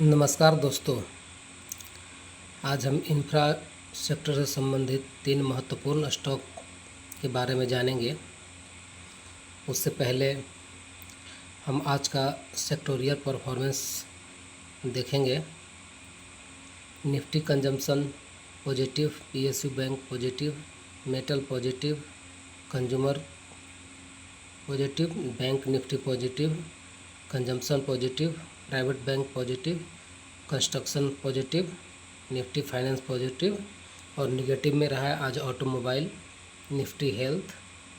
नमस्कार दोस्तों। आज हम इंफ्रा सेक्टर से संबंधित 3 महत्वपूर्ण स्टॉक के बारे में जानेंगे। उससे पहले हम आज का सेक्टोरियल परफॉर्मेंस देखेंगे। Nifty consumption positive, PSU bank positive, metal positive, consumer positive, bank Nifty positive, consumption positive, private bank positive, construction positive, Nifty finance positive और निगेटिव में रहा है आज automobile, Nifty health,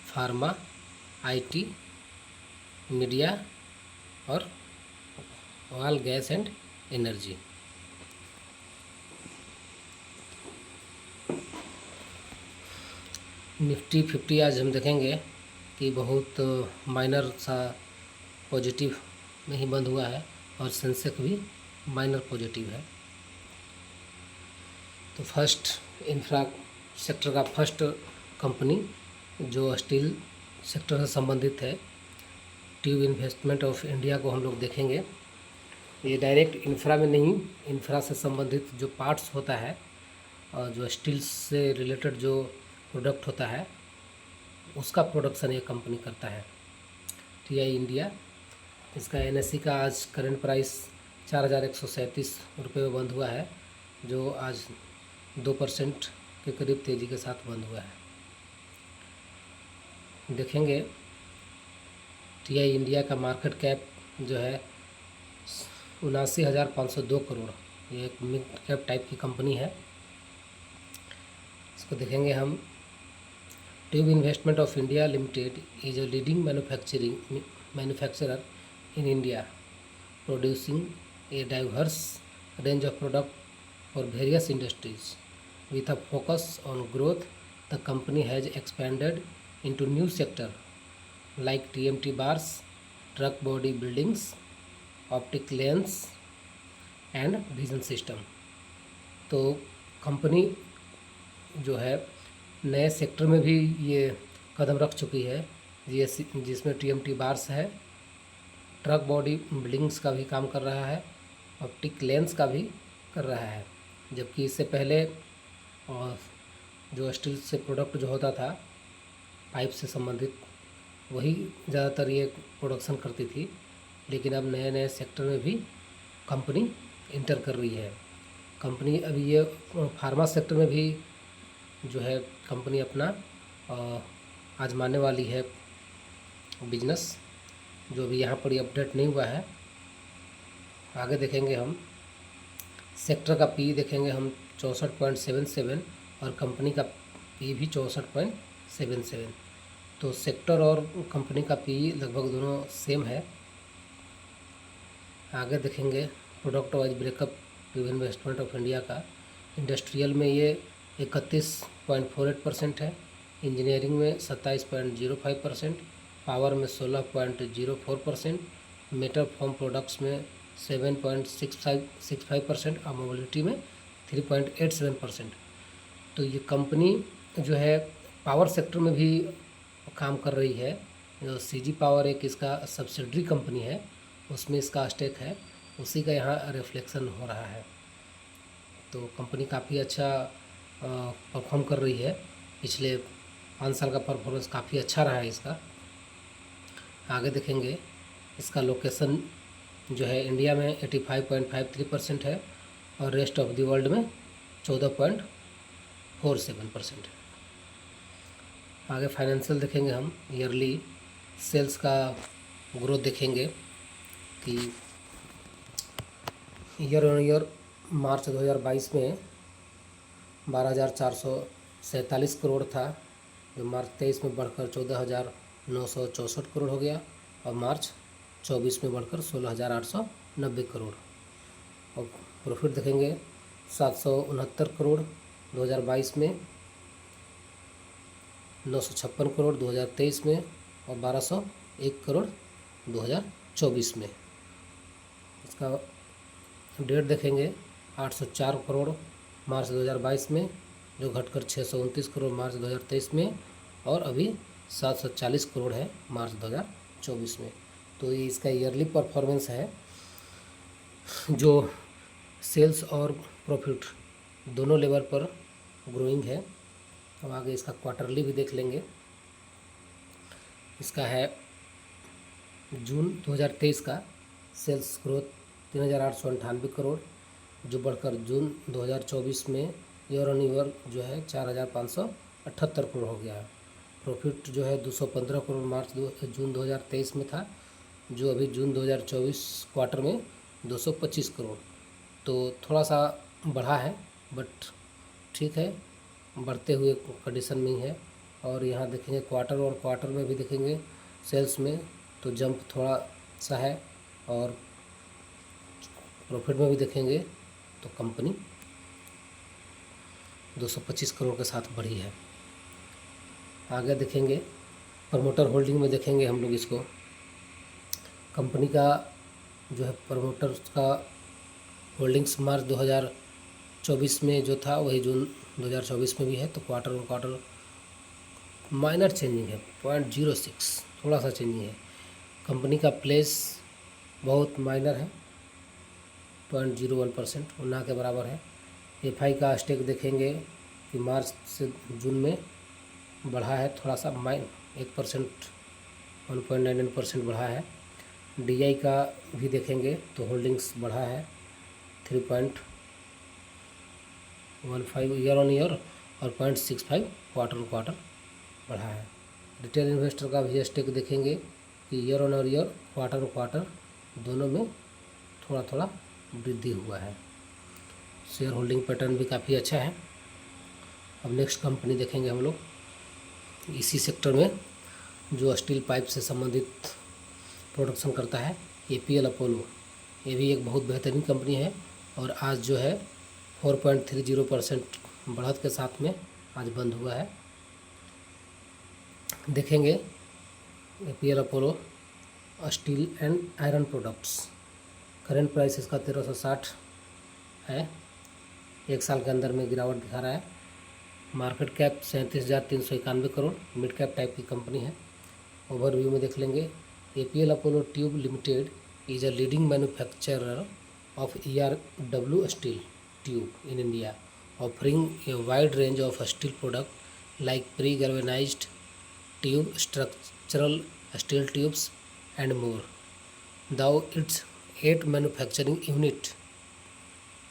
pharma, IT, media और oil gas and energy. Nifty 50 आज हम देखेंगे कि बहुत माइनर सा पॉजिटिव में ही बंद हुआ है और सेंसेक्स भी माइनर पॉजिटिव है। तो फर्स्ट इंफ्रा सेक्टर का फर्स्ट कंपनी जो स्टील सेक्टर से संबंधित है, ट्यूब इन्वेस्टमेंट ऑफ इंडिया को हम लोग देखेंगे। ये डायरेक्ट इंफ्रा में नहीं, इंफ्रा से संबंधित जो पार्ट्स होता है और जो स्टील से रिलेटेड जो प्रोडक्ट होता है उसका प्रोडक्शन ये कंपनी करता है, टीआई इंडिया। इसका एनएससी का आज करंट प्राइस 4,137 रुपये में बंद हुआ है, जो आज 2% के करीब तेज़ी के साथ बंद हुआ है। देखेंगे टीआई इंडिया का मार्केट कैप जो है 79,502 करोड़। ये एक मिड कैप टाइप की कंपनी है। इसको देखेंगे हम। Tube investment of India limited is a leading manufacturer in India, producing a diverse range of products for various industries. With a focus on growth, the company has expanded into new sectors like TMT bars, truck body buildings, optic lens and vision system. तो company जो है नए sector में भी ये कदम रख चुकी है, जिसमें TMT बार्स है, ट्रक बॉडी बिल्डिंग्स का भी काम कर रहा है, ऑप्टिक लेंस का भी कर रहा है। जबकि इससे पहले जो स्टील से प्रोडक्ट जो होता था पाइप से संबंधित, वही ज़्यादातर ये प्रोडक्शन करती थी। लेकिन अब नए नए सेक्टर में भी कंपनी इंटर कर रही है। कंपनी अभी ये फार्मा सेक्टर में भी जो है कंपनी अपना आजमाने वाली है बिजनेस, जो भी यहाँ पर ये अपडेट नहीं हुआ है। आगे देखेंगे हम सेक्टर का पी देखेंगे हम 64.77 और कंपनी का पी भी 64.77। तो सेक्टर और कंपनी का पी लगभग दोनों सेम है। आगे देखेंगे product wise breakup tube investment of India का। इंडस्ट्रियल में ये 31.48% है, इंजीनियरिंग में 27.05%, पावर में 16.04%, मेटल फॉर्म प्रोडक्ट्स में 7.65% और मोबिलिटी में 3.87%। तो ये कंपनी जो है पावर सेक्टर में भी काम कर रही है। जो सीजी पावर एक इसका सब्सिडरी कंपनी है, उसमें इसका स्टेक है, उसी का यहाँ रिफ्लेक्शन हो रहा है। तो कंपनी काफ़ी अच्छा परफॉर्म कर रही है। पिछले 5 साल का परफॉर्मेंस काफ़ी अच्छा रहा है इसका। आगे देखेंगे इसका लोकेशन जो है इंडिया में 85.53% है और रेस्ट ऑफ द वर्ल्ड में 14.47% है। आगे फाइनेंशियल देखेंगे हम। ईयरली सेल्स का ग्रोथ देखेंगे कि ईयर ऑन ईयर मार्च 2022 में 12,447 करोड़ था, जो मार्च 23 में बढ़कर 14,964 करोड़ हो गया और मार्च 24 में बढ़कर 16,890 करोड़। और प्रॉफिट देखेंगे 769 करोड़ 2022 में, 956 करोड़ 2023 में और 1,201 करोड़ 2024 में। इसका डेट देखेंगे 804 करोड़ मार्च 2022 में, जो घटकर 629 करोड़ मार्च 2023 में और अभी 740 करोड़ है मार्च 2024 में। तो ये इसका ईयरली परफॉर्मेंस है, जो सेल्स और प्रॉफिट दोनों लेवल पर ग्रोइंग है। अब आगे इसका क्वार्टरली भी देख लेंगे। इसका है जून 2023 का सेल्स ग्रोथ 3,898 करोड़, जो बढ़कर जून 2024 में ईयर ऑन ईयर जो है 4,578 करोड़ हो गया है। प्रॉफिट जो है 215 करोड़ जून 2023 में था, जो अभी जून 2024 क्वार्टर में 225 करोड़, तो थोड़ा सा बढ़ा है, बट ठीक है, बढ़ते हुए कंडीशन में ही है। और यहाँ देखेंगे क्वार्टर और क्वार्टर में भी देखेंगे सेल्स में तो जंप थोड़ा सा है, और प्रॉफिट में भी देखेंगे तो कंपनी 225 करोड़ के साथ बढ़ी है। आगे देखेंगे प्रमोटर होल्डिंग में देखेंगे हम लोग इसको, कंपनी का जो है प्रमोटर्स का होल्डिंग्स मार्च 2024 में जो था वही जून 2024 में भी है। तो क्वार्टर और क्वार्टर माइनर चेंजिंग है, 0.06 थोड़ा सा चेंजिंग है। कंपनी का प्लेस बहुत माइनर है, 0.01% ना के बराबर है। एफआई का स्टेक देखेंगे कि मार्च से जून में बढ़ा है थोड़ा सा 1%, 1.99% बढ़ा है। डीआई का भी देखेंगे तो होल्डिंग्स बढ़ा है 3.15 ईयर ऑन ईयर और 0.65 क्वार्टर बढ़ा है। रिटेल इन्वेस्टर का भी स्टेक देखेंगे कि ईयर ऑन ईयर क्वार्टर दोनों में थोड़ा थोड़ा वृद्धि हुआ है। शेयर होल्डिंग पैटर्न भी काफ़ी अच्छा है। अब नेक्स्ट कंपनी देखेंगे हम लोग, इसी सेक्टर में जो स्टील पाइप से संबंधित प्रोडक्शन करता है, एपीएल अपोलो। ये भी एक बहुत बेहतरीन कंपनी है और आज जो है 4.30% बढ़त के साथ में आज बंद हुआ है। देखेंगे APL Apollo steel and iron products, current price इसका 1360 है, एक साल के अंदर में गिरावट दिखा रहा है। Market cap 37,391 crore, mid cap type की कंपनी है। ओवरव्यू में देख लेंगे, APL Apollo tube limited is a leading manufacturer of ERW steel tube in India, offering a wide range of steel product like pre galvanized tube, structural steel tubes and more. Though its 8 manufacturing unit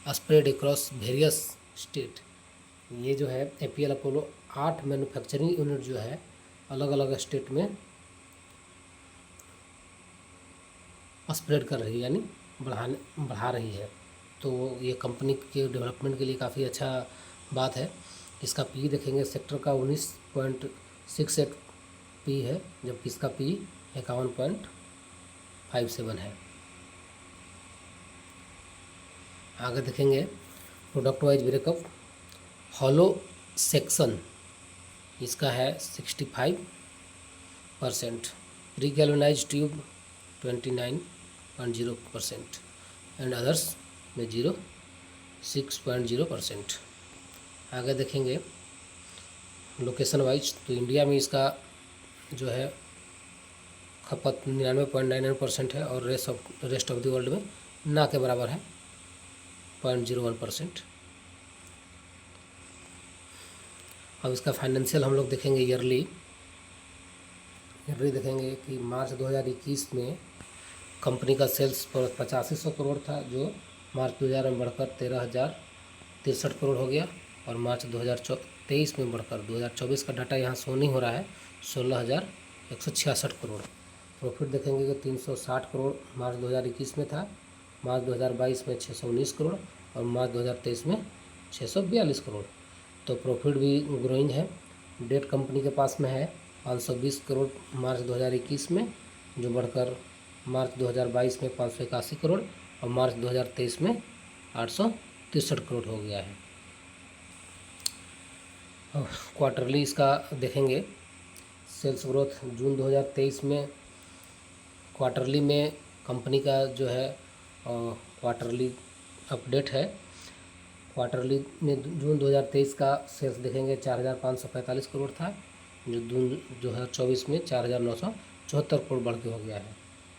spread across various state, ये जो है APL Apollo 8 manufacturing unit जो है अलग अलग state में spread कर रही है, यानी बढ़ा रही है। तो ये कंपनी के डेवलपमेंट के लिए काफ़ी अच्छा बात है। इसका पी देखेंगे सेक्टर का 19.68 पी है, जबकि इसका पी 51.57 है। आगे देखेंगे product wise breakup, hollow section इसका है 65%, pre galvanized tube 29.0% and others में 6.0%। आगे देखेंगे लोकेशन वाइज, तो इंडिया में इसका जो है खपत 99.99% है और रेस्ट ऑफ द वर्ल्ड में ना के बराबर है 0.01%। अब इसका फाइनेंशियल हम लोग देखेंगे ईयरली देखेंगे कि मार्च 2021 में कंपनी का सेल्स 8500 करोड़ था, जो मार्च 2000 में बढ़कर 13,063 करोड़ हो गया, और मार्च 2023 में बढ़कर 2024 का डाटा यहाँ शो नहीं हो रहा है 16,166 करोड़। प्रॉफिट देखेंगे कि 360 करोड़ मार्च 2021 में था, मार्च 2022 में 619 करोड़ और मार्च 2023 में 642 करोड़। तो प्रॉफिट भी ग्रोइंग है। डेट कंपनी के पास में है 520 करोड़ मार्च 2021 में, जो बढ़कर मार्च 2022 में 581 करोड़ और मार्च 2023 में 863 करोड़ हो गया है। क्वार्टरली इसका देखेंगे सेल्स ग्रोथ जून 2023 में, क्वार्टरली में कंपनी का जो है क्वार्टरली अपडेट है। क्वार्टरली में जून 2023 का सेल्स देखेंगे 4,545 करोड़ था, जो जून 2024 में 4,974 करोड़ बढ़ के हो गया है।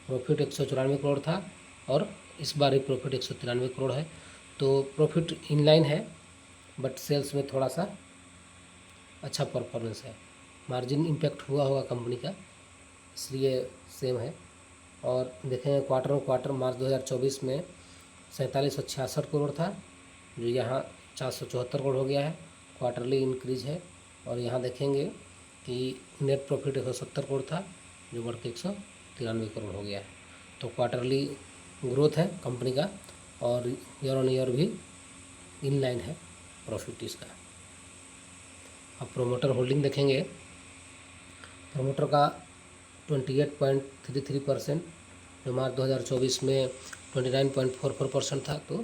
प्रॉफिट 194 करोड़ था और इस बार ही प्रॉफिट 193 करोड़ है, तो प्रॉफिट इनलाइन है, बट सेल्स में थोड़ा सा अच्छा परफॉर्मेंस है। मार्जिन इम्पैक्ट हुआ होगा कंपनी का, इसलिए सेम है। और देखेंगे क्वार्टर ऑन क्वार्टर मार्च 2024 में 4766 करोड़ था, जो यहाँ 474 करोड़ हो गया है, क्वार्टरली इंक्रीज है। और यहाँ देखेंगे कि नेट प्रॉफिट 170 करोड़ था, जो बढ़ के 193 करोड़ हो गया है। तो क्वार्टरली ग्रोथ है कंपनी का, और ईयर ऑन ईयर भी इनलाइन है प्रॉफिट इसका। अब प्रोमोटर होल्डिंग देखेंगे, प्रोमोटर का 28.33%, जो मार्च 2024 में 29.44% था, तो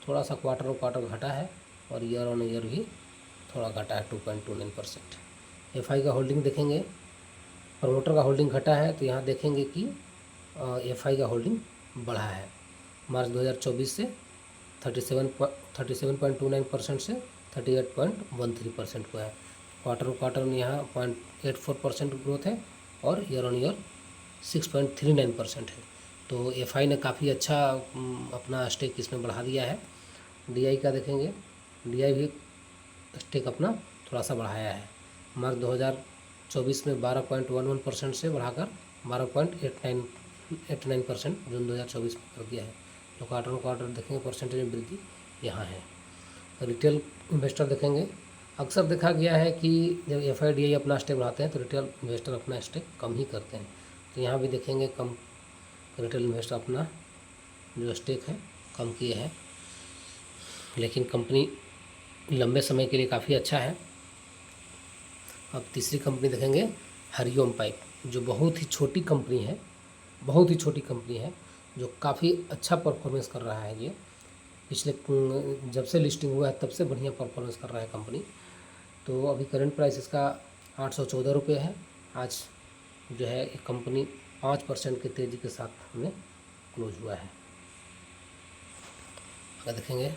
थोड़ा सा क्वार्टर ऑन क्वार्टर घटा है, और ईयर ऑन ईयर भी थोड़ा घटा है 2.29%। एफआई का होल्डिंग देखेंगे, प्रमोटर का होल्डिंग घटा है, तो यहाँ देखेंगे कि एफआई का होल्डिंग बढ़ा है, मार्च 2024 से 37.29% से 38.13% को है। क्वार्टर क्वार्टर में यहाँ 0.84% ग्रोथ है, और ईयर ऑन ईयर 6.39% है। तो एफआई ने काफ़ी अच्छा अपना स्टेक इसमें बढ़ा दिया है। डीआई का देखेंगे, डीआई भी स्टेक अपना थोड़ा सा बढ़ाया है, मार्च 2024 में 12.11% से बढ़ाकर 12.89% जून 2024 में कर दिया है। तो क्वार्टर क्वार्टर देखेंगे परसेंटेज में वृद्धि यहाँ है। रिटेल इन्वेस्टर देखेंगे, अक्सर देखा गया है कि जब एफआईडीआई अपना स्टेक बढ़ाते हैं तो रिटेल इन्वेस्टर अपना स्टेक कम ही करते हैं। तो यहाँ भी देखेंगे कम रिटेल इन्वेस्टर अपना जो स्टेक है कम किए हैं, लेकिन कंपनी लंबे समय के लिए काफ़ी अच्छा है। अब तीसरी कंपनी देखेंगे, हरिओम पाइप, जो बहुत ही छोटी कंपनी है, बहुत ही छोटी कंपनी है, जो काफ़ी अच्छा परफॉर्मेंस कर रहा है। ये पिछले जब से लिस्टिंग हुआ है तब से बढ़िया परफॉर्मेंस कर रहा है कंपनी। तो अभी करंट प्राइस इसका 814 रुपये है। आज जो है एक कंपनी 5% की तेज़ी के साथ हमें क्लोज हुआ है। अगर देखेंगे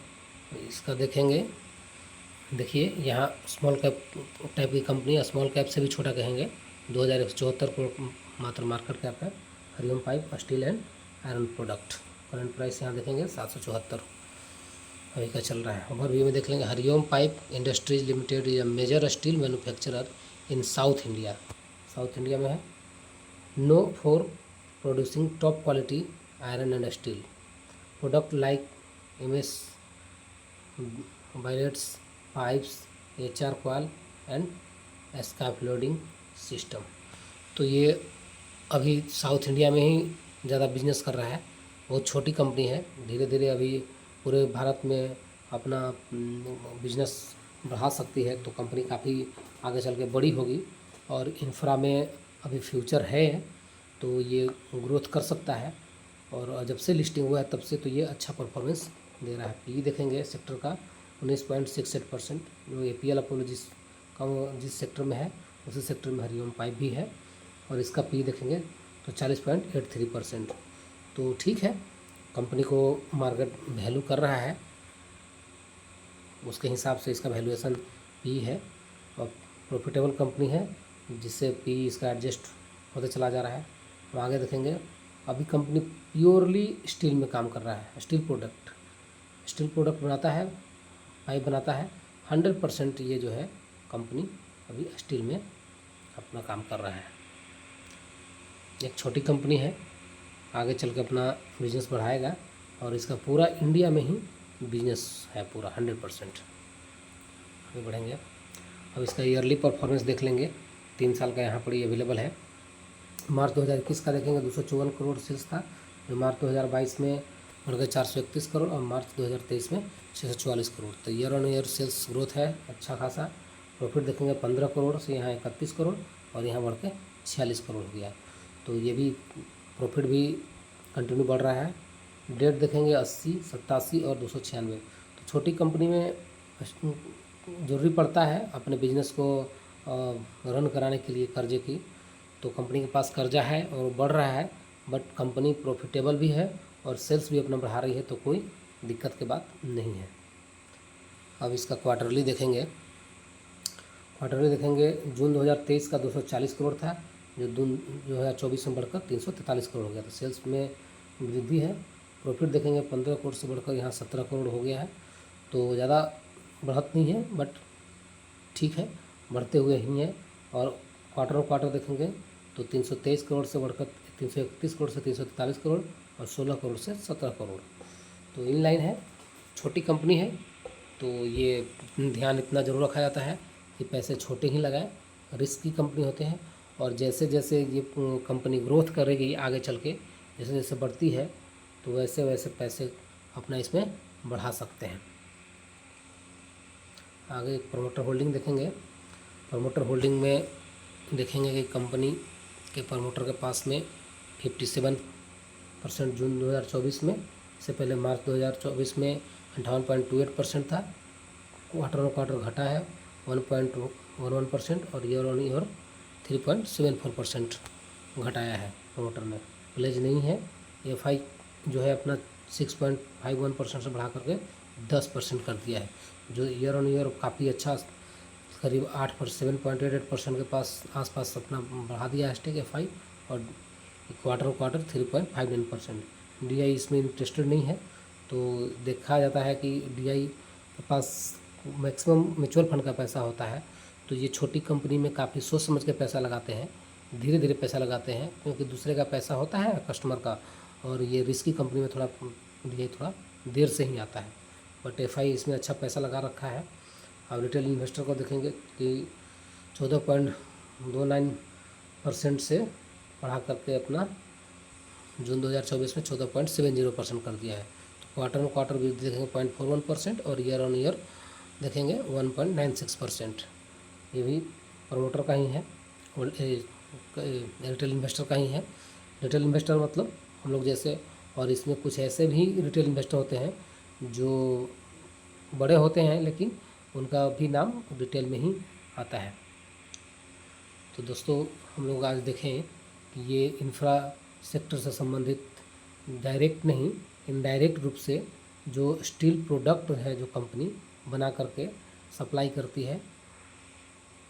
इसका देखेंगे, देखिए यहाँ स्मॉल कैप टाइप की कंपनी है, स्मॉल कैप से भी छोटा कहेंगे, 2174 करोड़ मात्र मार्केट कैप है। Hariom pipe steel and iron product, current price यहाँ देखेंगे 774 अभी का चल रहा है। ओवरव्यू में देख लेंगे, Hariom pipe industries limited is a major steel manufacturer in South India, South India में है, known for producing top quality iron and steel product like MS billets, pipes, HR coil and scaffolding system. तो ये अभी south India में ही ज़्यादा business कर रहा है, बहुत छोटी कंपनी है, धीरे धीरे अभी पूरे भारत में अपना बिजनेस बढ़ा सकती है। तो कंपनी काफ़ी आगे चल के बड़ी होगी, और इंफ्रा में अभी फ्यूचर है, तो ये ग्रोथ कर सकता है। और जब से लिस्टिंग हुआ है तब से तो ये अच्छा परफॉर्मेंस दे रहा है। पी देखेंगे सेक्टर का 19.68%, जो एपीएल अपोलो जिस सेक्टर में है उसी सेक्टर में हरिओम पाइप भी है, और इसका पी देखेंगे तो 40.83%। तो ठीक है, कंपनी को मार्केट वैल्यू कर रहा है, उसके हिसाब से इसका वैल्यूएशन पी है, और प्रॉफिटेबल कंपनी है, जिससे पी इसका एडजस्ट होते चला जा रहा है। अब आगे देखेंगे, अभी कंपनी प्योरली स्टील में काम कर रहा है, स्टील प्रोडक्ट बनाता है, पाइप बनाता है, 100% ये जो है कंपनी अभी स्टील में अपना काम कर रहा है। एक छोटी कंपनी है, आगे चल के अपना बिजनेस बढ़ाएगा, और इसका पूरा इंडिया में ही बिजनेस है पूरा 100%। आगे बढ़ेंगे, अब इसका ईयरली परफॉर्मेंस देख लेंगे, 3 साल का यहाँ पर ही अवेलेबल है। मार्च 2021 का देखेंगे 254 करोड़ सेल्स था, जो मार्च 2022 में बढ़ गए 431 करोड़, और मार्च 2023 में 644 करोड़। तो year on year sales growth है अच्छा खासा। प्रॉफिट देखेंगे 15 करोड़ से यहाँ 31 करोड़, और यहाँ बढ़ के 46 करोड़ हो गया। तो ये भी प्रॉफिट भी कंटिन्यू बढ़ रहा है। डेट देखेंगे 80, 87 और 296। तो छोटी कंपनी में ज़रूरी पड़ता है अपने बिजनेस को रन कराने के लिए कर्जे की। तो कंपनी के पास कर्जा है और बढ़ रहा है, बट कंपनी प्रॉफिटेबल भी है और सेल्स भी अपना बढ़ा रही है, तो कोई दिक्कत की बात नहीं है। अब इसका क्वार्टरली देखेंगे, जून 2023 का 240 करोड़ था, जो जून 2024 में बढ़कर 343 करोड़ हो गया। तो सेल्स में वृद्धि है, प्रॉफिट देखेंगे 15 करोड़ से बढ़कर यहाँ 17 करोड़ हो गया है। तो ज़्यादा बढ़त नहीं है, बट ठीक है, बढ़ते हुए ही है। और क्वार्टर देखेंगे तो 323 करोड़ से बढ़कर 331 करोड़ से 343 करोड़ और 16 करोड़ से 17 करोड़। तो इन लाइन है, छोटी कंपनी है, तो ये ध्यान इतना ज़रूर रखा जाता है कि पैसे छोटे ही लगाएं। रिस्क की कंपनी होते हैं, और जैसे जैसे ये कंपनी ग्रोथ करेगी आगे चल के, जैसे जैसे बढ़ती है, तो वैसे वैसे पैसे अपना इसमें बढ़ा सकते हैं। आगे प्रमोटर होल्डिंग देखेंगे। प्रमोटर होल्डिंग में देखेंगे कि कंपनी के प्रमोटर के पास में 57% जून 2024 में, इससे पहले मार्च 2024 में 58.28% था। क्वार्टर घटा है 1.11% और ईयर ऑन ईयर 3.74% घटाया है प्रमोटर ने। प्लेज नहीं है। FI जो है अपना 6.51% से बढ़ा करके 10% कर दिया है, जो ईयर ऑन ईयर काफ़ी अच्छा, करीब 7.88% के आसपास अपना बढ़ा दिया है स्टेक FI। और क्वार्टर 3.59%। DI इसमें इंटरेस्टेड नहीं है। तो देखा जाता है कि DI के पास मैक्सिमम म्यूचुअल फंड का पैसा होता है, तो ये छोटी कंपनी में काफ़ी सोच समझ के पैसा लगाते हैं, धीरे धीरे पैसा लगाते हैं, क्योंकि दूसरे का पैसा होता है कस्टमर का, और ये रिस्की कंपनी में थोड़ा DI थोड़ा देर से ही आता है। बट FI इसमें अच्छा पैसा लगा रखा है। अब रिटेल इन्वेस्टर को देखेंगे कि 14.29% से बढ़ा करके अपना जून 2024 में 14.70% कर दिया है। तो क्वार्टर भी देखेंगे 0.41% और ईयर ऑन ईयर देखेंगे 1.96%। ये भी प्रमोटर का ही है, रिटेल इन्वेस्टर का ही है। रिटेल इन्वेस्टर मतलब हम लोग जैसे, और इसमें कुछ ऐसे भी रिटेल इन्वेस्टर होते हैं जो बड़े होते हैं, लेकिन उनका भी नाम डिटेल में ही आता है। तो दोस्तों, हम लोग आज देखें कि ये इंफ्रा सेक्टर से संबंधित डायरेक्ट नहीं, इनडायरेक्ट रूप से जो स्टील प्रोडक्ट है जो कंपनी बना करके सप्लाई करती है,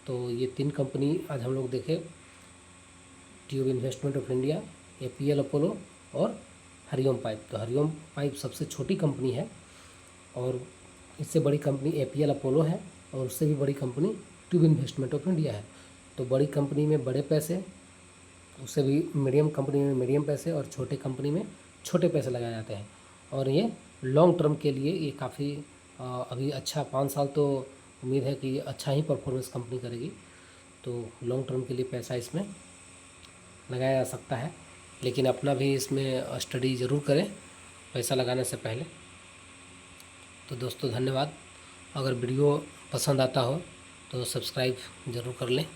तो ये 3 कंपनी आज हम लोग देखें, tube investment of India, APL Apollo और हरिओम पाइप। तो हरिओम पाइप सबसे छोटी कंपनी है, और इससे बड़ी कंपनी APL अपोलो है, और उससे भी बड़ी company tube investment of India है। तो बड़ी कंपनी में बड़े पैसे, उससे भी मीडियम कंपनी में मीडियम पैसे, और छोटे कंपनी में छोटे पैसे लगाए जाते हैं। और ये लॉन्ग टर्म के लिए ये काफ़ी अभी अच्छा 5 साल तो उम्मीद है कि अच्छा ही परफॉर्मेंस कंपनी करेगी। तो लॉन्ग टर्म के लिए पैसा इसमें लगाया जा सकता है, लेकिन अपना भी इसमें स्टडी ज़रूर करें पैसा लगाने से पहले। तो दोस्तों, धन्यवाद। अगर वीडियो पसंद आता हो तो सब्सक्राइब ज़रूर कर लें।